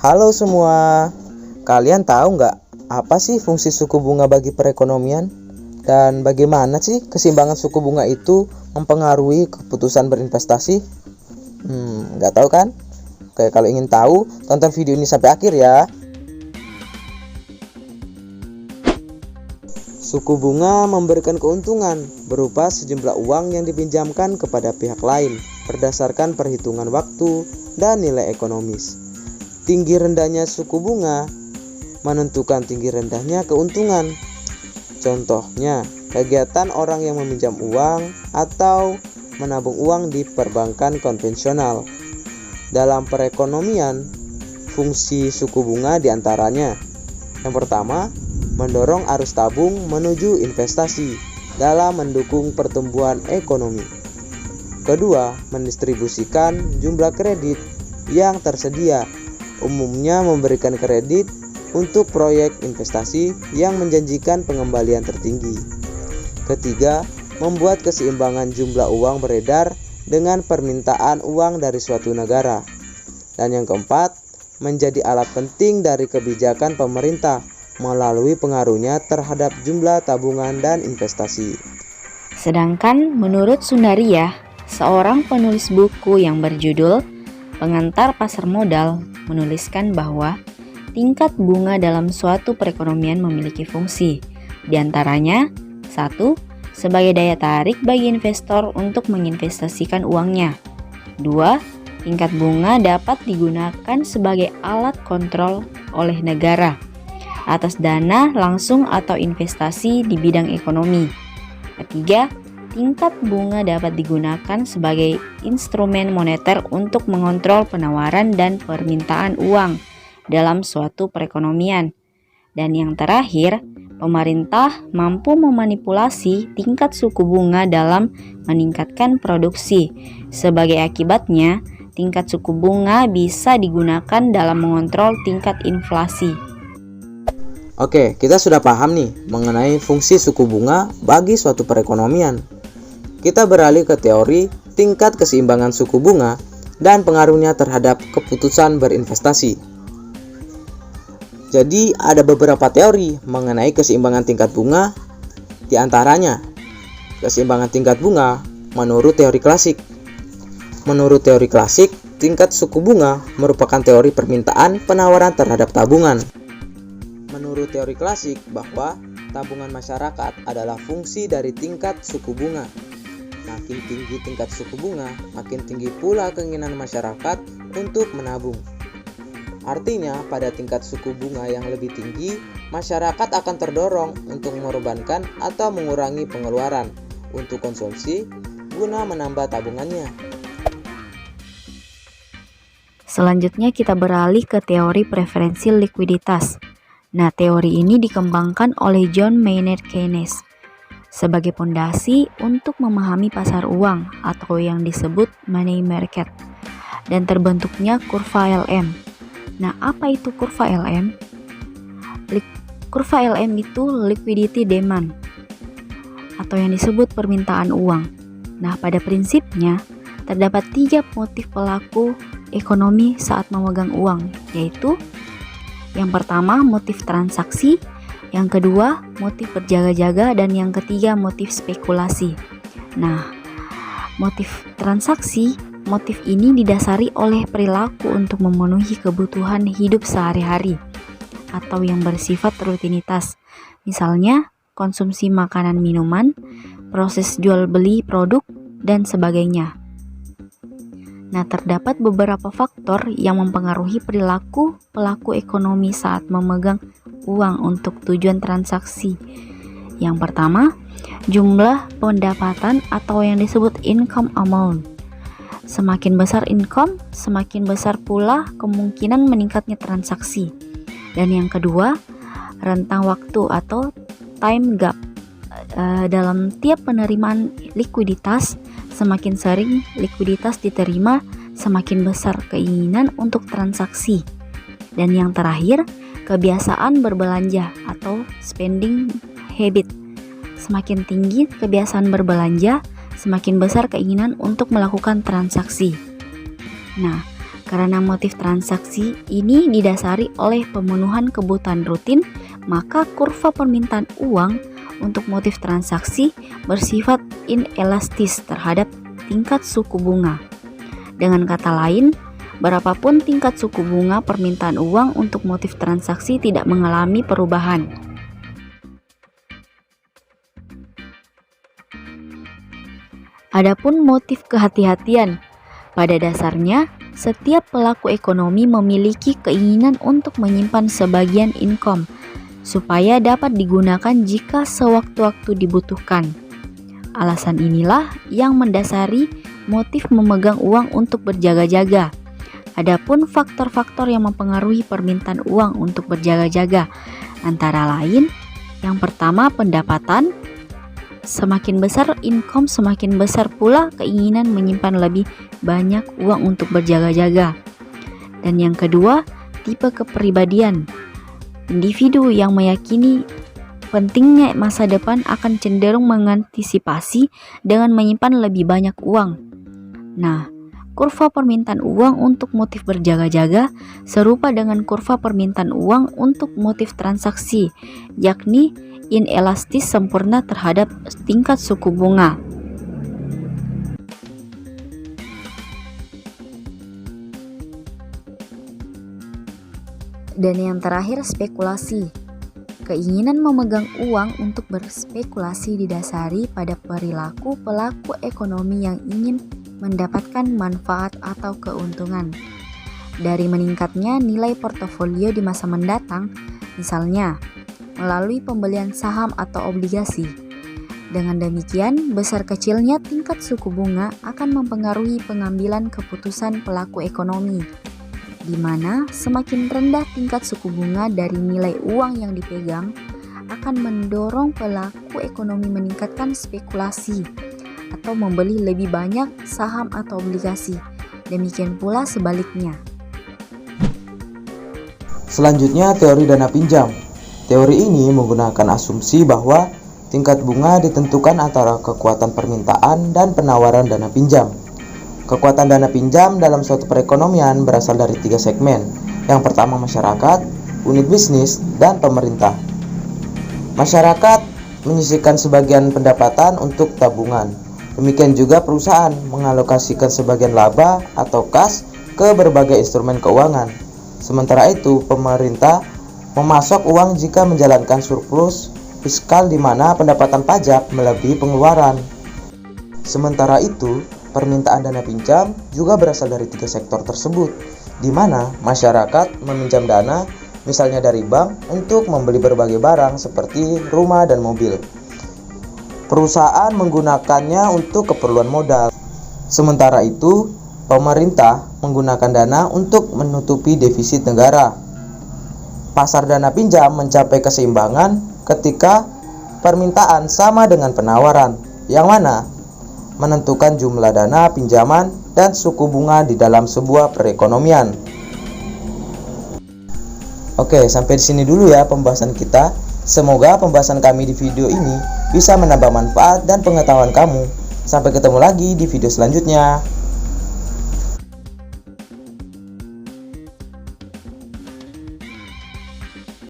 Halo semua, kalian tahu nggak apa sih fungsi suku bunga bagi perekonomian? Dan bagaimana sih keseimbangan suku bunga itu mempengaruhi keputusan berinvestasi? Nggak tahu kan? Oke, kalau ingin tahu, tonton video ini sampai akhir ya. Suku bunga memberikan keuntungan berupa sejumlah uang yang dipinjamkan kepada pihak lain berdasarkan perhitungan waktu dan nilai ekonomis. Tinggi rendahnya suku bunga menentukan tinggi rendahnya keuntungan. Contohnya, kegiatan orang yang meminjam uang atau menabung uang di perbankan konvensional. Dalam perekonomian, fungsi suku bunga diantaranya: yang pertama, mendorong arus tabung menuju investasi dalam mendukung pertumbuhan ekonomi. Kedua, mendistribusikan jumlah kredit yang tersedia, umumnya memberikan kredit untuk proyek investasi yang menjanjikan pengembalian tertinggi. Ketiga, membuat keseimbangan jumlah uang beredar dengan permintaan uang dari suatu negara. Dan yang keempat, menjadi alat penting dari kebijakan pemerintah melalui pengaruhnya terhadap jumlah tabungan dan investasi. Sedangkan menurut Sundaria, seorang penulis buku yang berjudul Pengantar Pasar Modal, menuliskan bahwa tingkat bunga dalam suatu perekonomian memiliki fungsi. Di antaranya, 1. Sebagai daya tarik bagi investor untuk menginvestasikan uangnya. 2. Tingkat bunga dapat digunakan sebagai alat kontrol oleh negara atas dana langsung atau investasi di bidang ekonomi. Ketiga, tingkat bunga dapat digunakan sebagai instrumen moneter untuk mengontrol penawaran dan permintaan uang dalam suatu perekonomian. Dan yang terakhir, pemerintah mampu memanipulasi tingkat suku bunga dalam meningkatkan produksi. Sebagai akibatnya, tingkat suku bunga bisa digunakan dalam mengontrol tingkat inflasi. Oke, kita sudah paham nih mengenai fungsi suku bunga bagi suatu perekonomian. Kita beralih ke teori tingkat keseimbangan suku bunga dan pengaruhnya terhadap keputusan berinvestasi. Jadi ada beberapa teori mengenai keseimbangan tingkat bunga. Di antaranya, keseimbangan tingkat bunga menurut teori klasik. Menurut teori klasik, tingkat suku bunga merupakan teori permintaan penawaran terhadap tabungan. Menurut teori klasik bahwa tabungan masyarakat adalah fungsi dari tingkat suku bunga. Makin tinggi tingkat suku bunga, makin tinggi pula keinginan masyarakat untuk menabung. Artinya, pada tingkat suku bunga yang lebih tinggi, masyarakat akan terdorong untuk mengorbankan atau mengurangi pengeluaran untuk konsumsi guna menambah tabungannya. Selanjutnya kita beralih ke teori preferensi likuiditas. Nah, teori ini dikembangkan oleh John Maynard Keynes sebagai pondasi untuk memahami pasar uang atau yang disebut money market dan terbentuknya kurva LM. Nah, apa itu kurva LM? Kurva LM itu liquidity demand atau yang disebut permintaan uang. Nah, pada prinsipnya terdapat 3 motif pelaku ekonomi saat memegang uang, yaitu yang pertama motif transaksi, yang kedua motif berjaga-jaga, dan yang ketiga motif spekulasi. Nah, motif transaksi, motif ini didasari oleh perilaku untuk memenuhi kebutuhan hidup sehari-hari atau yang bersifat rutinitas. Misalnya, konsumsi makanan minuman, proses jual beli produk, dan sebagainya. Nah, terdapat beberapa faktor yang mempengaruhi perilaku pelaku ekonomi saat memegang uang untuk tujuan transaksi. Yang pertama, jumlah pendapatan atau yang disebut income amount. Semakin besar income, semakin besar pula kemungkinan meningkatnya transaksi. Dan yang kedua, rentang waktu atau time gap. Dalam tiap penerimaan likuiditas, semakin sering likuiditas diterima, semakin besar keinginan untuk transaksi. Dan yang terakhir, kebiasaan berbelanja atau spending habit. Semakin tinggi kebiasaan berbelanja, semakin besar keinginan untuk melakukan transaksi. Nah, Karena motif transaksi ini didasari oleh pemenuhan kebutuhan rutin, maka kurva permintaan uang untuk motif transaksi bersifat inelastis terhadap tingkat suku bunga. Dengan kata lain, berapapun tingkat suku bunga permintaan uang untuk motif transaksi tidak mengalami perubahan. Adapun motif kehati-hatian, pada dasarnya setiap pelaku ekonomi memiliki keinginan untuk menyimpan sebagian income supaya dapat digunakan jika sewaktu-waktu dibutuhkan. Alasan inilah yang mendasari motif memegang uang untuk berjaga-jaga. Adapun faktor-faktor yang mempengaruhi permintaan uang untuk berjaga-jaga antara lain, yang pertama pendapatan. Semakin besar income, semakin besar pula keinginan menyimpan lebih banyak uang untuk berjaga-jaga. Dan yang kedua, tipe kepribadian. Individu yang meyakini pentingnya masa depan akan cenderung mengantisipasi dengan menyimpan lebih banyak uang. Nah, kurva permintaan uang untuk motif berjaga-jaga serupa dengan kurva permintaan uang untuk motif transaksi, yakni inelastis sempurna terhadap tingkat suku bunga. Dan yang terakhir, spekulasi. Keinginan memegang uang untuk berspekulasi didasari pada perilaku pelaku ekonomi yang ingin mendapatkan manfaat atau keuntungan dari meningkatnya nilai portofolio di masa mendatang, misalnya melalui pembelian saham atau obligasi. Dengan demikian, besar kecilnya tingkat suku bunga akan mempengaruhi pengambilan keputusan pelaku ekonomi, di mana semakin rendah tingkat suku bunga dari nilai uang yang dipegang akan mendorong pelaku ekonomi meningkatkan spekulasi atau membeli lebih banyak saham atau obligasi. Demikian pula sebaliknya. Selanjutnya, teori dana pinjam. Teori ini menggunakan asumsi bahwa tingkat bunga ditentukan antara kekuatan permintaan dan penawaran dana pinjam. Kekuatan dana pinjam dalam suatu perekonomian berasal dari 3 segmen. Yang pertama masyarakat, unit bisnis, dan pemerintah. Masyarakat menyisihkan sebagian pendapatan untuk tabungan. Demikian juga perusahaan mengalokasikan sebagian laba atau kas ke berbagai instrumen keuangan. Sementara itu, pemerintah memasok uang jika menjalankan surplus fiskal di mana pendapatan pajak melebihi pengeluaran. Sementara itu, permintaan dana pinjam juga berasal dari 3 sektor tersebut, di mana masyarakat meminjam dana, misalnya dari bank, untuk membeli berbagai barang seperti rumah dan mobil. Perusahaan menggunakannya untuk keperluan modal. Sementara itu, pemerintah menggunakan dana untuk menutupi defisit negara. Pasar dana pinjam mencapai keseimbangan ketika permintaan sama dengan penawaran, yang mana menentukan jumlah dana pinjaman dan suku bunga di dalam sebuah perekonomian. Oke, sampai di sini dulu ya pembahasan kita. Semoga pembahasan kami di video ini bisa menambah manfaat dan pengetahuan kamu. Sampai ketemu lagi di video selanjutnya.